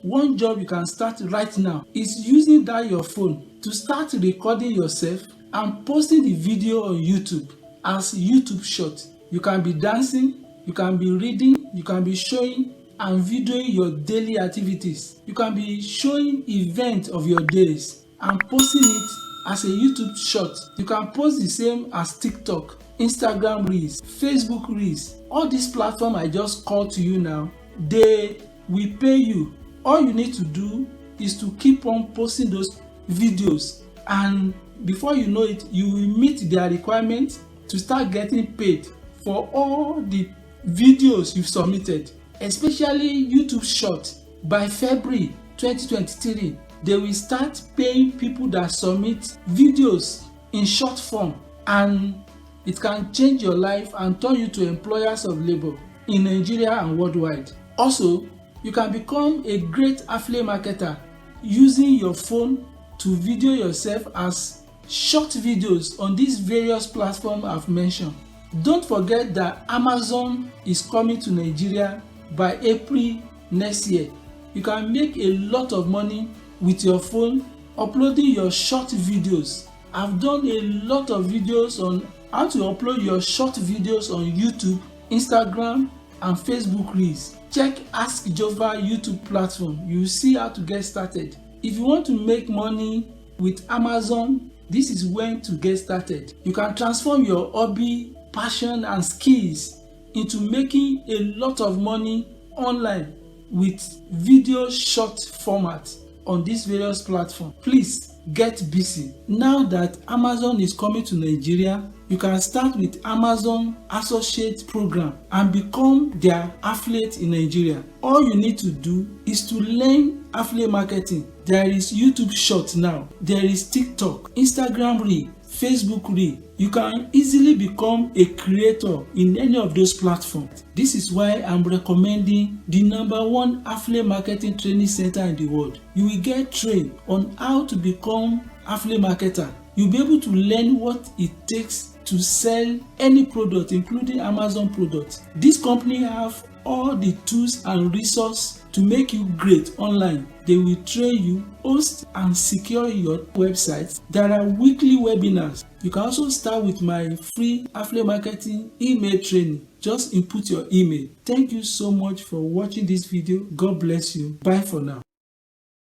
One job you can start right now is using that your phone to start recording yourself and posting the video on YouTube as YouTube short. You can be dancing, you can be reading, you can be showing and videoing your daily activities. You can be showing events of your days and posting it as a YouTube short. You can post the same as TikTok, Instagram Reels, Facebook Reels. All these platforms I just called to you now, they will pay you. All you need to do is to keep on posting those videos, and before you know it, you will meet their requirements to start getting paid for all the videos you've submitted, especially YouTube Short. By February 2023, they will start paying people that submit videos in short form, and it can change your life and turn you to employers of labor in Nigeria and worldwide. Also, you can become a great affiliate marketer using your phone to video yourself as short videos on these various platforms I've mentioned. Don't forget that Amazon is coming to Nigeria by April next year. You can make a lot of money with your phone uploading your short videos. I've done a lot of videos on how to upload your short videos on YouTube, Instagram, and Facebook Reels. Check Ask JOFA YouTube platform. You see how to get started. If you want to make money with Amazon, this is when to get started. You can transform your hobby, passion, and skills into making a lot of money online with video short format on these various platforms. Please get busy. Now that Amazon is coming to Nigeria, you can start with Amazon Associate Program and become their affiliate in Nigeria. All you need to do is to learn affiliate marketing. There is YouTube Short now. There is TikTok, Instagram Reel, Facebook Reel. You can easily become a creator in any of those platforms. This is why I'm recommending the #1 affiliate marketing training center in the world. You will get trained on how to become affiliate marketer. You'll be able to learn what it takes to sell any product, including Amazon products. This company have all the tools and resources to make you great online. They will train you, host and secure your website. There are weekly webinars. You can also start with my free affiliate marketing email training. Just input your email. Thank you so much for watching this video. God bless you. Bye for now.